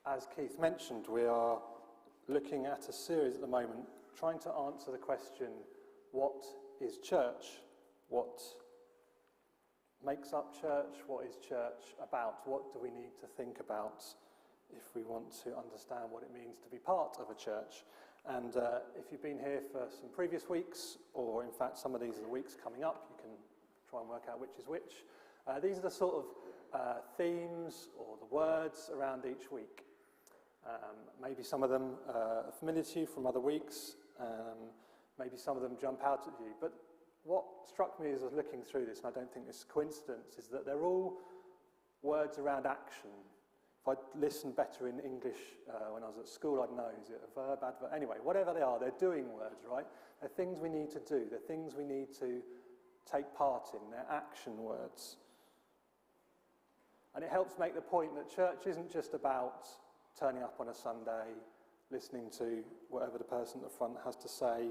As Keith mentioned, we are looking at a series at the moment trying to answer the question, what is church? What makes up church? What is church about? What do we need to think about if we want to understand what it means to be part of a church? And if you've been here for some previous weeks, or in fact some of these are the weeks coming up, you can try and work out which is which. These are the sort of themes or the words around each week. Maybe some of them are familiar to you from other weeks, maybe some of them jump out at you, but what struck me as I was looking through this, and I don't think this is a coincidence, is that they're all words around action. If I'd listened better in English when I was at school, I'd know, is it a verb, adverb? Anyway, whatever they are, they're doing words, right? They're things we need to do, they're things we need to take part in, they're action words. And it helps make the point that church isn't just about turning up on a Sunday, listening to whatever the person at the front has to say,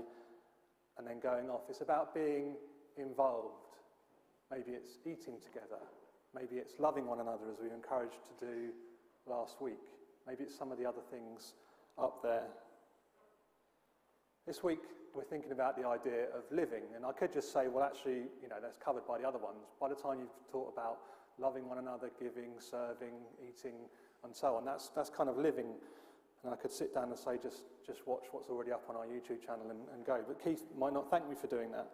and then going off. It's about being involved. Maybe it's eating together. Maybe it's loving one another, as we were encouraged to do last week. Maybe it's some of the other things up there. This week, we're thinking about the idea of living, and I could just say, well, actually, that's covered by the other ones. By the time you've taught about loving one another, giving, serving, eating, and so on, that's kind of living. And I could sit down and say, just watch what's already up on our YouTube channel and go. But Keith might not thank me for doing that.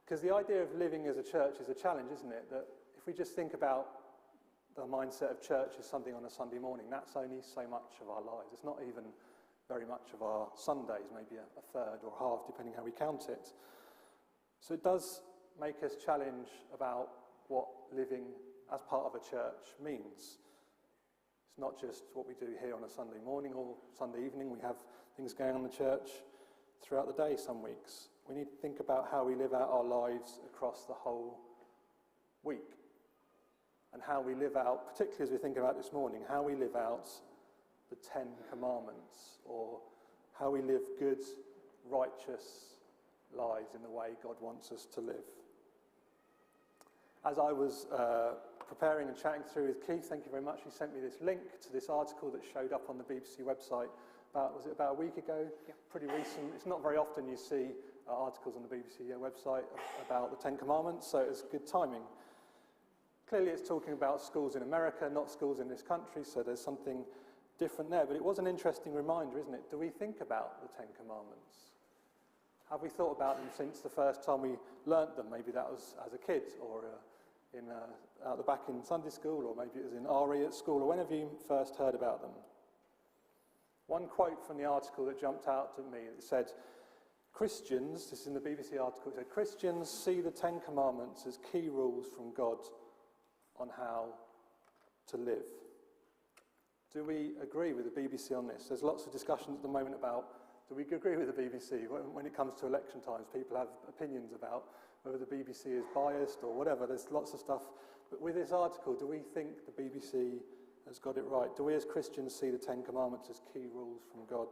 Because the idea of living as a church is a challenge, isn't it? That if we just think about the mindset of church as something on a Sunday morning, that's only so much of our lives. It's not even very much of our Sundays, maybe a third or half, depending how we count it. So it does make us challenge about what living as part of a church means. It's not just what we do here on a Sunday morning or Sunday evening. We have things going on in the church throughout the day some weeks. We need to think about how we live out our lives across the whole week. And how we live out, particularly as we think about this morning, how we live out the 10 Commandments, or how we live good, righteous lives in the way God wants us to live. As I was preparing and chatting through with Keith, thank you very much, he sent me this link to this article that showed up on the BBC website was it about a week ago? Yeah. Pretty recent. It's not very often you see articles on the BBC website about the 10 Commandments, so it's good timing. Clearly it's talking about schools in America, not schools in this country, so there's something different there. But it was an interesting reminder, isn't it? Do we think about the 10 Commandments? Have we thought about them since the first time we learnt them? Maybe that was as a kid, or out the back in Sunday school, or maybe it was in RE at school, or whenever you first heard about them. One quote from the article that jumped out at me, it said, Christians, this is in the BBC article, it said, Christians see the 10 Commandments as key rules from God on how to live. Do we agree with the BBC on this? There's lots of discussions at the moment about, do we agree with the BBC? When it comes to election times, people have opinions about whether the BBC is biased or whatever. There's lots of stuff. But with this article, do we think the BBC has got it right? Do we as Christians see the 10 Commandments as key rules from God?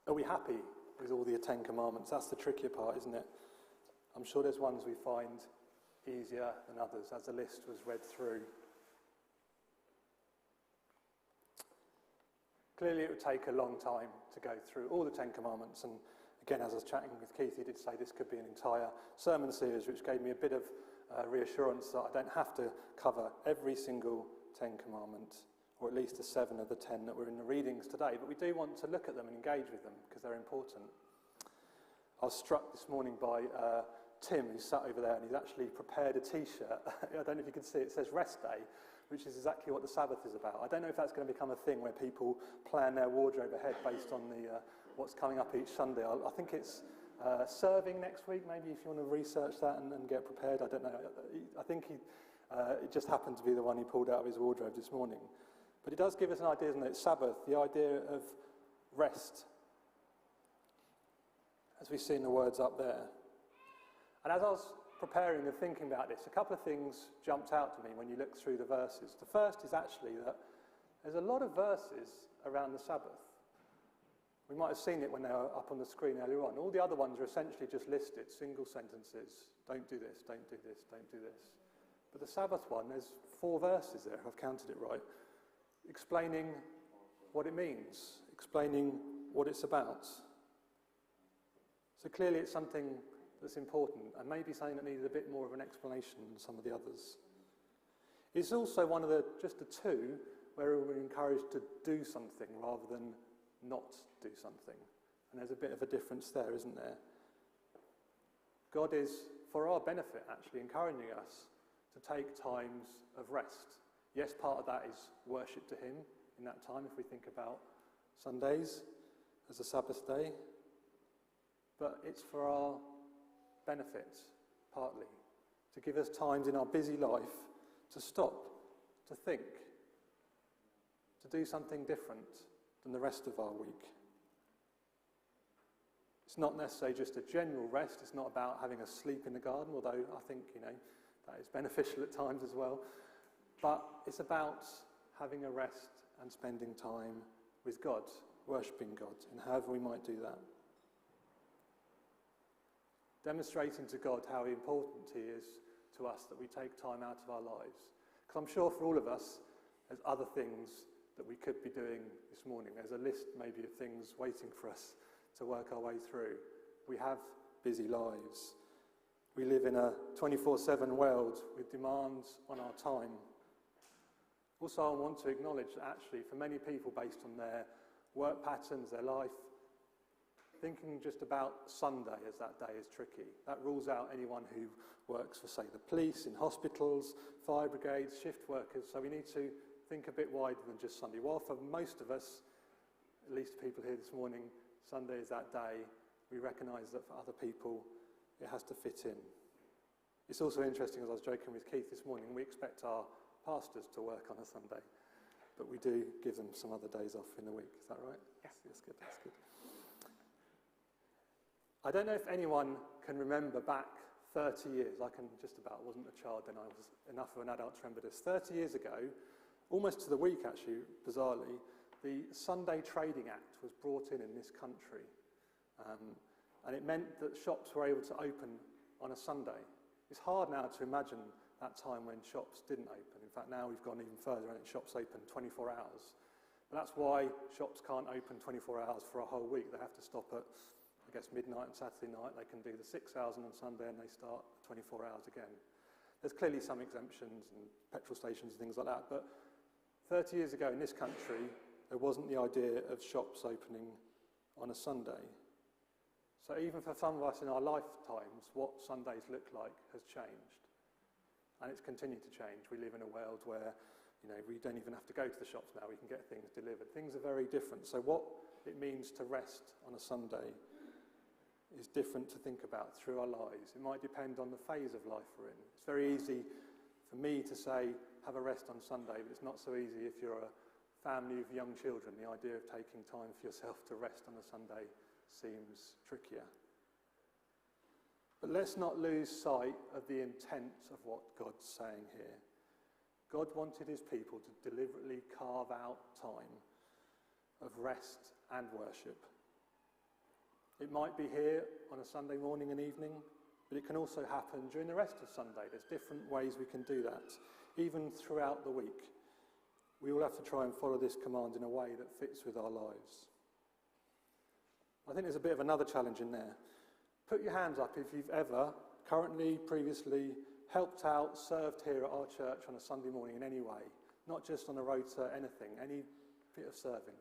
Are we happy with all the 10 Commandments? That's the trickier part, isn't it? I'm sure there's ones we find easier than others as the list was read through. Clearly it would take a long time to go through all the 10 Commandments, and again, as I was chatting with Keith, he did say this could be an entire sermon series, which gave me a bit of reassurance that I don't have to cover every single 10 Commandment, or at least the 7 of the 10 that were in the readings today, but we do want to look at them and engage with them because they're important. I was struck this morning by Tim, who's sat over there, and he's actually prepared a T-shirt. I don't know if you can see it. It says Rest Day, which is exactly what the Sabbath is about. I don't know if that's going to become a thing where people plan their wardrobe ahead based on what's coming up each Sunday. I think it's serving next week, maybe, if you want to research that and get prepared. I don't know. I think it just happened to be the one he pulled out of his wardrobe this morning. But it does give us an idea, doesn't it? Sabbath, the idea of rest, as we see in the words up there. And as I was preparing and thinking about this, a couple of things jumped out to me when you look through the verses. The first is actually that there's a lot of verses around the Sabbath. We might have seen it when they were up on the screen earlier on. All the other ones are essentially just listed, single sentences. Don't do this, don't do this, don't do this. But the Sabbath one, there's 4 verses there, if I've counted it right, explaining what it means, explaining what it's about. So clearly it's something that's important, and maybe something that needed a bit more of an explanation than some of the others. It's also one of just the 2 where we're encouraged to do something rather than not do something. And there's a bit of a difference there, isn't there? God is, for our benefit, actually encouraging us to take times of rest. Yes, part of that is worship to him in that time, if we think about Sundays as a Sabbath day. But it's for our benefit, partly, to give us times in our busy life to stop, to think, to do something different than the rest of our week. It's not necessarily just a general rest. It's not about having a sleep in the garden, although I think, that is beneficial at times as well. But it's about having a rest and spending time with God, worshipping God, and however we might do that. Demonstrating to God how important he is to us that we take time out of our lives. Because I'm sure for all of us, there's other things that we could be doing this morning. There's a list maybe of things waiting for us to work our way through. We have busy lives. We live in a 24/7 world with demands on our time. Also, I want to acknowledge that actually for many people, based on their work patterns, their life, thinking just about Sunday as that day is tricky. That rules out anyone who works for, say, the police, in hospitals, fire brigades, shift workers. So we need to think a bit wider than just Sunday. While for most of us, at least people here this morning, Sunday is that day, we recognise that for other people, it has to fit in. It's also interesting, as I was joking with Keith this morning, we expect our pastors to work on a Sunday, but we do give them some other days off in the week. Is that right? Yes. That's good, that's good. I don't know if anyone can remember back 30 years. I can just about. Wasn't a child then. I was enough of an adult to remember this. 30 years ago, almost to the week actually, bizarrely, the Sunday Trading Act was brought in this country. And it meant that shops were able to open on a Sunday. It's hard now to imagine that time when shops didn't open. In fact, now we've gone even further and shops open 24 hours. But that's why shops can't open 24 hours for a whole week. They have to stop at, I guess, midnight on Saturday night. They can do the 6 hours on Sunday and they start 24 hours again. There's clearly some exemptions and petrol stations and things like that. But 30 years ago in this country, there wasn't the idea of shops opening on a Sunday. So even for some of us in our lifetimes, what Sundays look like has changed. And it's continued to change. We live in a world where, we don't even have to go to the shops now. We can get things delivered. Things are very different. So what it means to rest on a Sunday is different to think about through our lives. It might depend on the phase of life we're in. It's very easy for me to say, have a rest on Sunday, but it's not so easy if you're a family of young children. The idea of taking time for yourself to rest on a Sunday seems trickier. But let's not lose sight of the intent of what God's saying here. God wanted his people to deliberately carve out time of rest and worship. It might be here on a Sunday morning and evening, but it can also happen during the rest of Sunday. There's different ways we can do that, even throughout the week. We all have to try and follow this command in a way that fits with our lives. I think there's a bit of another challenge in there. Put your hands up if you've ever, currently, previously, helped out, served here at our church on a Sunday morning in any way. Not just on a rota, anything, any bit of serving.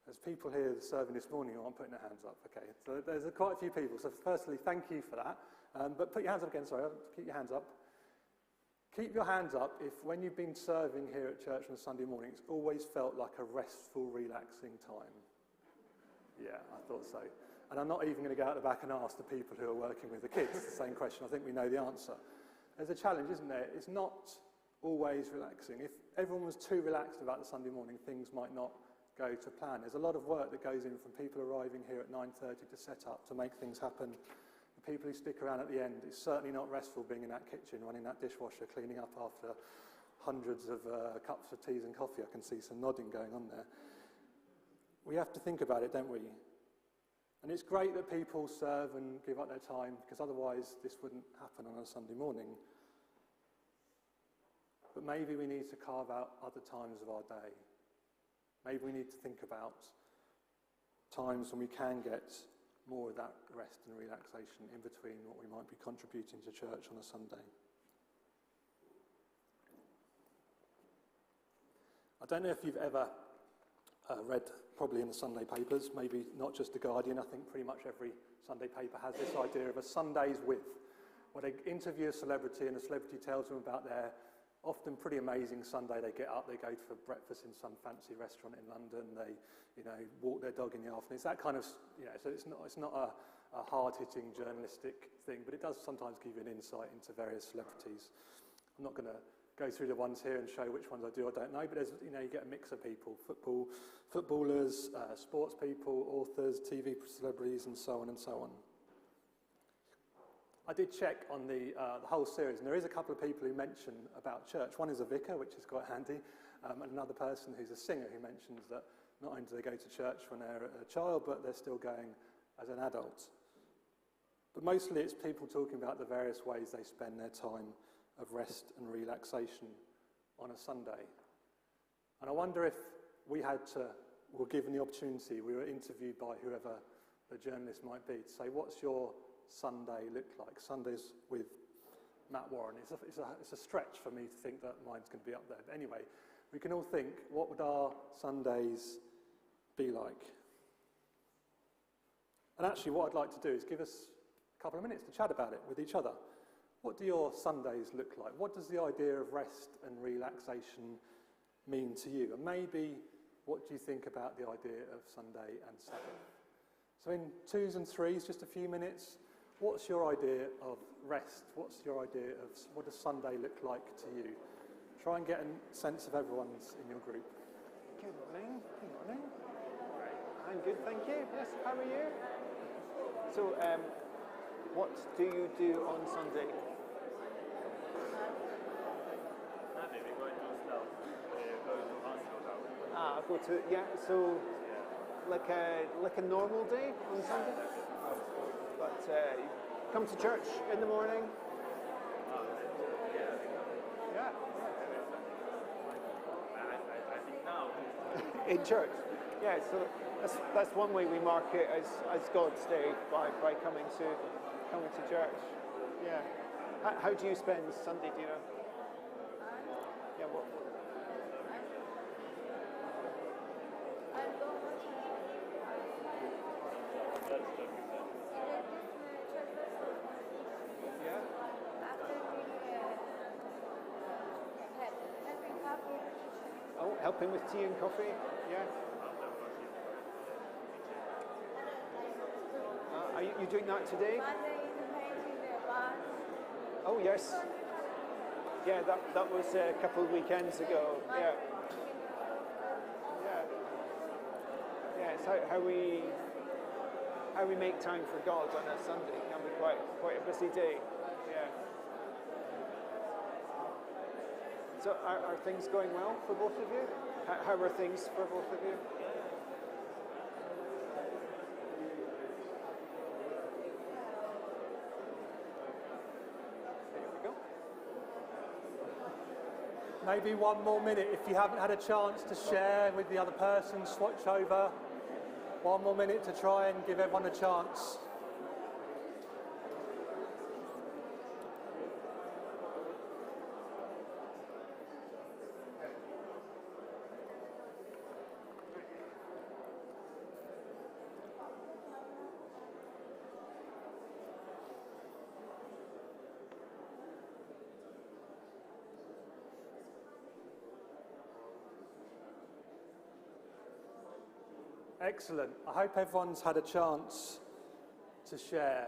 There's people here serving this morning who aren't putting their hands up. Okay, so there's quite a few people. So firstly, thank you for that. But put your hands up again, sorry, keep your hands up. Keep your hands up if when you've been serving here at church on a Sunday morning, it's always felt like a restful, relaxing time. Yeah, I thought so. And I'm not even going to go out the back and ask the people who are working with the kids the same question. I think we know the answer. There's a challenge, isn't there? It's not always relaxing. If everyone was too relaxed about the Sunday morning, things might not go to plan. There's a lot of work that goes in from people arriving here at 9:30 to set up, to make things happen. The people who stick around at the end, it's certainly not restful being in that kitchen, running that dishwasher, cleaning up after hundreds of cups of teas and coffee. I can see some nodding going on there. We have to think about it, don't we? And it's great that people serve and give up their time, because otherwise this wouldn't happen on a Sunday morning. but maybe we need to carve out other times of our day. Maybe we need to think about times when we can get more of that rest and relaxation in between what we might be contributing to church on a Sunday. I don't know if you've ever read, probably in the Sunday papers, maybe not just The Guardian, I think pretty much every Sunday paper has this idea of a Sundays with, where they interview a celebrity and the celebrity tells them about their often pretty amazing Sunday. They get up, they go for breakfast in some fancy restaurant in London, they walk their dog in the afternoon. It's that kind of, so it's not a hard-hitting journalistic thing, but it does sometimes give you an insight into various celebrities. I'm not going to go through the ones here and show which ones I do or don't know, but there's, you get a mix of people, footballers, sports people, authors, TV celebrities, and so on and so on. I did check on the whole series, and there is a couple of people who mention about church. One is a vicar, which is quite handy, and another person who's a singer who mentions that not only do they go to church when they're a child, but they're still going as an adult. But mostly it's people talking about the various ways they spend their time of rest and relaxation on a Sunday. And I wonder if we were given the opportunity, we were interviewed by whoever the journalist might be, to say, what's your Sunday look like? Sundays with Matt Warren. It's a stretch for me to think that mine's going to be up there. But anyway, we can all think, what would our Sundays be like? And actually what I'd like to do is give us a couple of minutes to chat about it with each other. What do your Sundays look like? What does the idea of rest and relaxation mean to you? And maybe what do you think about the idea of Sunday and Sabbath? So in twos and threes, just a few minutes, what's your idea of rest? What's your idea of what does Sunday look like to you? Try and get a sense of everyone's in your group. Good morning. Good morning. I'm good, thank you. Yes, how are you? So, what do you do on Sunday? Nothing, we're going to stuff. Go to hospital. Go to, so like a normal day on Sunday? But you come to church in the morning? Yeah. I think now. In church? Yeah, so that's one way we mark it as God's Day by coming to church. Yeah. How do you spend Sunday, do you know? Yeah, what? Oh, helping with tea and coffee? Yeah. Are you doing that today? Oh, yes. Yeah, that was a couple of weekends ago. Yeah. Yeah. Yeah, it's how we make time for God on a Sunday. It can be quite a busy day. Yeah. So are things going well for both of you? How are things for both of you? There we go. Maybe one more minute. If you haven't had a chance to share with the other person, switch over. One more minute to try and give everyone a chance. Excellent. I hope everyone's had a chance to share.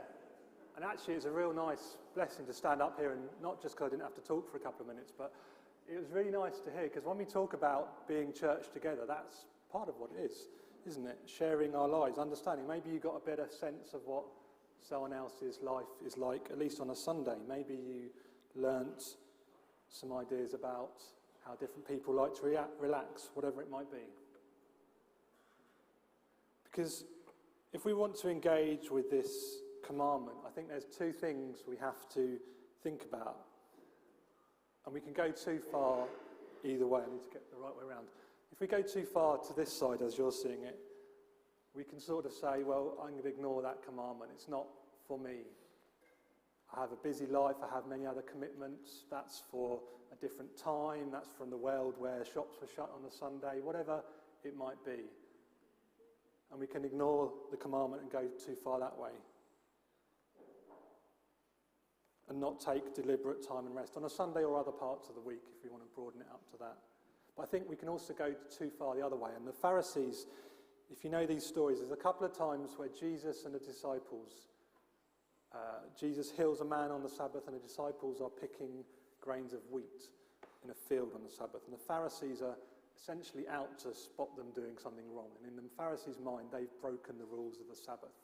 And actually, it's a real nice blessing to stand up here, and not just because I didn't have to talk for a couple of minutes, but it was really nice to hear, because when we talk about being church together, that's part of what it is, isn't it? Sharing our lives, understanding. Maybe you got a better sense of what someone else's life is like, at least on a Sunday. Maybe you learnt some ideas about how different people like to relax, whatever it might be. Because if we want to engage with this commandment, I think there's two things we have to think about. And we can go too far either way. I need to get the right way around. If we go too far to this side, as you're seeing it, we can sort of say, well, I'm going to ignore that commandment. It's not for me. I have a busy life. I have many other commitments. That's for a different time. That's from the world where shops were shut on a Sunday, whatever it might be. And we can ignore the commandment and go too far that way. And not take deliberate time and rest on a Sunday or other parts of the week, if we want to broaden it up to that. But I think we can also go too far the other way. And the Pharisees, if you know these stories, there's a couple of times where Jesus and the disciples, Jesus heals a man on the Sabbath and the disciples are picking grains of wheat in a field on the Sabbath. And the Pharisees are essentially out to spot them doing something wrong. And in the Pharisees' mind, they've broken the rules of the Sabbath.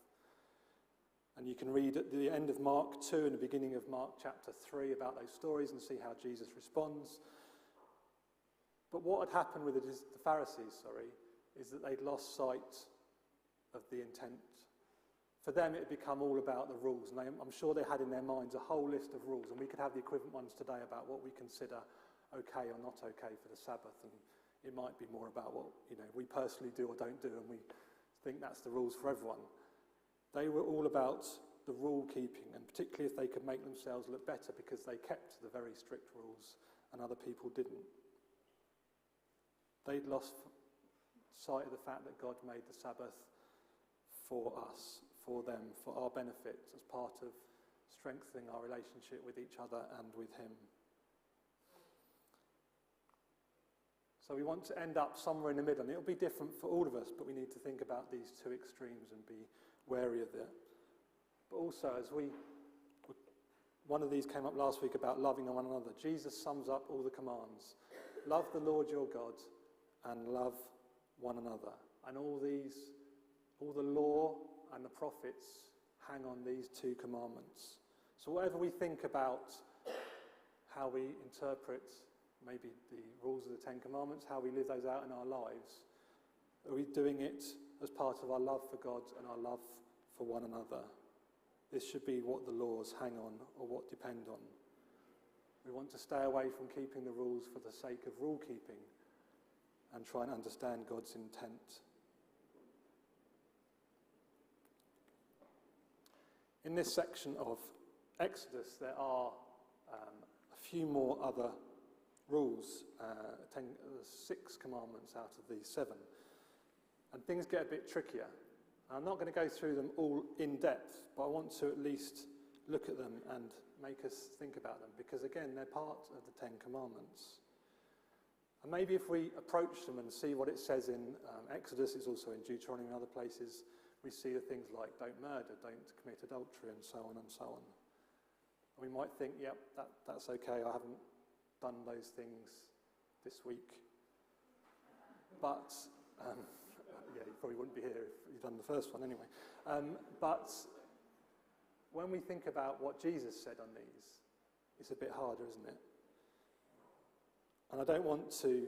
And you can read at the end of Mark 2 and the beginning of Mark chapter 3 about those stories and see how Jesus responds. But what had happened with the Pharisees, is that they'd lost sight of the intent. For them, it had become all about the rules. And I'm sure they had in their minds a whole list of rules. And we could have the equivalent ones today about what we consider okay or not okay for the Sabbath. And it might be more about what we personally do or don't do. And we think that's the rules for everyone. They were all about the rule keeping, and particularly if they could make themselves look better because they kept the very strict rules and other people didn't. They'd lost sight of the fact that God made the Sabbath for us, for them, for our benefit, as part of strengthening our relationship with each other and with Him. So we want to end up somewhere in the middle, and it'll be different for all of us, but we need to think about these two extremes and be wary of it. But also, one of these came up last week about loving one another. Jesus sums up all the commands. Love the Lord your God and love one another. And all the law and the prophets hang on these two commandments. So whatever we think about how we interpret maybe the rules of the Ten Commandments, how we live those out in our lives, are we doing it as part of our love for God and our love for one another? This should be what the laws hang on or what depend on. We want to stay away from keeping the rules for the sake of rule keeping and try and understand God's intent. In this section of Exodus, there are a few more other rules, 6 commandments out of the 7. And things get a bit trickier. I'm not going to go through them all in depth, but I want to at least look at them and make us think about them, because again, they're part of the 10 Commandments. And maybe if we approach them and see what it says in Exodus, it's also in Deuteronomy and other places, we see the things like don't murder, don't commit adultery, and so on and so on. And we might think, yep, that's okay, I haven't done those things this week. But yeah, you probably wouldn't be here if you'd done the first one anyway. But when we think about what Jesus said on these, it's a bit harder, isn't it? And I don't want to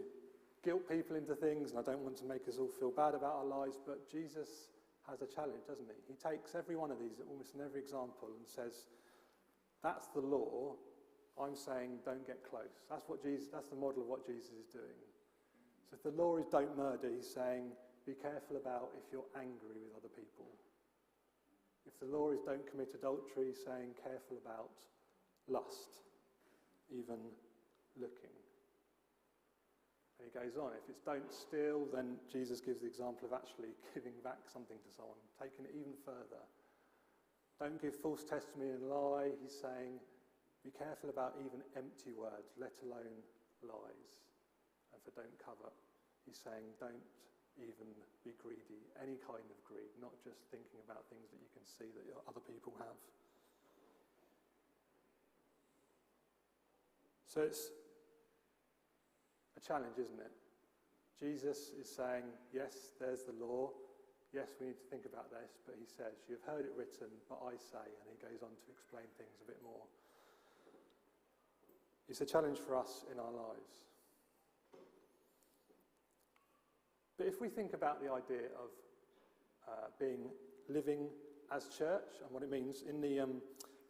guilt people into things, and I don't want to make us all feel bad about our lives, but Jesus has a challenge, doesn't he? He takes every one of these, almost in every example, and says, that's the law. I'm saying don't get close. That's the model of what Jesus is doing. So if the law is don't murder, he's saying be careful about if you're angry with other people. If the law is don't commit adultery, he's saying careful about lust, even looking. And he goes on, if it's don't steal, then Jesus gives the example of actually giving back something to someone, taking it even further. Don't give false testimony and lie, he's saying be careful about even empty words, let alone lies. And for don't covet, he's saying don't even be greedy, any kind of greed, not just thinking about things that you can see that other people have. So it's a challenge, isn't it? Jesus is saying, yes, there's the law. Yes, we need to think about this, but he says, you've heard it written, but I say, and he goes on to explain things a bit more. It's a challenge for us in our lives. But if we think about the idea of living as church and what it means, in the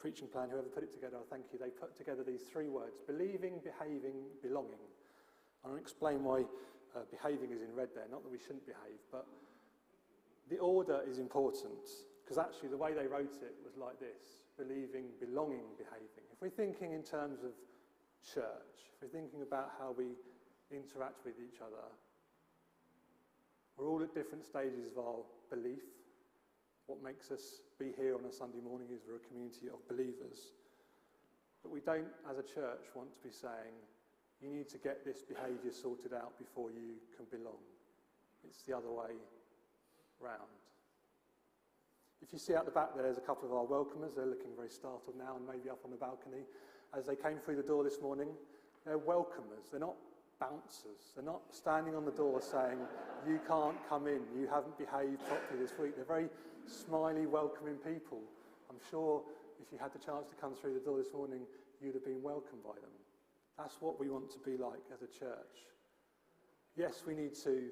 preaching plan, whoever put it together, I thank you, they put together these 3 words: believing, behaving, belonging. I'll explain why behaving is in red there, not that we shouldn't behave, but the order is important, because actually the way they wrote it was like this: believing, belonging, behaving. If we're thinking in terms of church, if we're thinking about how we interact with each other, we're all at different stages of our belief. What makes us be here on a Sunday morning is we're a community of believers. But we don't, as a church, want to be saying, you need to get this behaviour sorted out before you can belong. It's the other way round. If you see out the back there's a couple of our welcomers. They're looking very startled now and maybe up on the balcony. As they came through the door this morning, they're welcomers. They're not bouncers. They're not standing on the door saying, you can't come in, you haven't behaved properly this week. They're very smiley, welcoming people. I'm sure if you had the chance to come through the door this morning, you'd have been welcomed by them. That's what we want to be like as a church. Yes, we need to,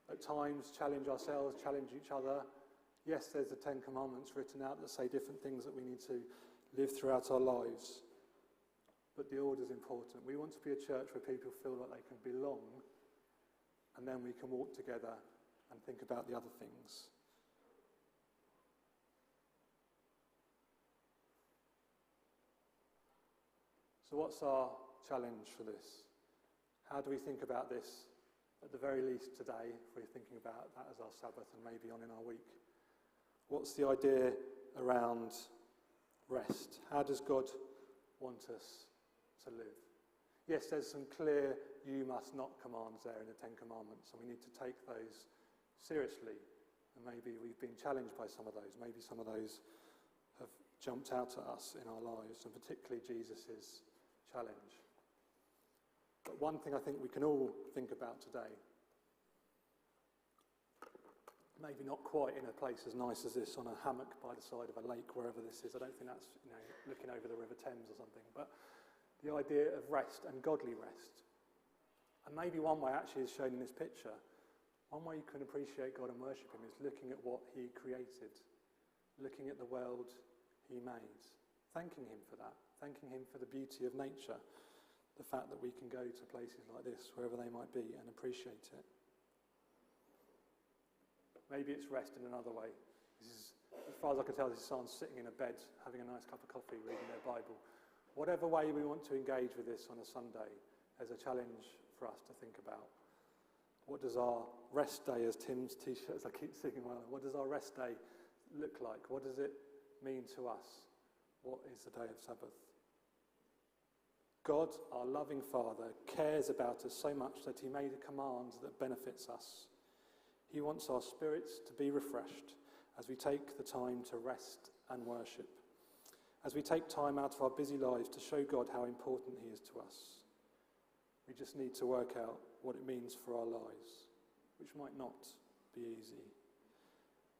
at times, challenge ourselves, challenge each other. Yes, there's the 10 Commandments written out that say different things that we need to live throughout our lives. But the order is important. We want to be a church where people feel like they can belong, and then we can walk together and think about the other things. So what's our challenge for this? How do we think about this, at the very least today, if we're thinking about that as our Sabbath and maybe on in our week? What's the idea around rest? How does God want us to live? Yes, there's some clear you must not commands there in the 10 Commandments, and we need to take those seriously. And maybe we've been challenged by some of those. Maybe some of those have jumped out at us in our lives, and particularly Jesus' challenge. But one thing I think we can all think about today, maybe not quite in a place as nice as this, on a hammock by the side of a lake, wherever this is. I don't think that's, looking over the River Thames or something. But the idea of rest and godly rest. And maybe one way actually is shown in this picture. One way you can appreciate God and worship him is looking at what he created, looking at the world he made, thanking him for that, thanking him for the beauty of nature, the fact that we can go to places like this, wherever they might be, and appreciate it. Maybe it's rest in another way. This is, as far as I can tell, this is someone sitting in a bed, having a nice cup of coffee, reading their Bible. Whatever way we want to engage with this on a Sunday, there's a challenge for us to think about. What does our rest day, as Tim's t-shirts I keep singing, what does our rest day look like? What does it mean to us? What is the day of Sabbath? God, our loving Father, cares about us so much that he made a command that benefits us. He wants our spirits to be refreshed as we take the time to rest and worship, as we take time out of our busy lives to show God how important he is to us. We just need to work out what it means for our lives, which might not be easy.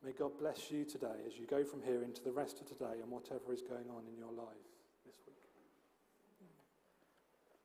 May God bless you today as you go from here into the rest of today and whatever is going on in your life this week.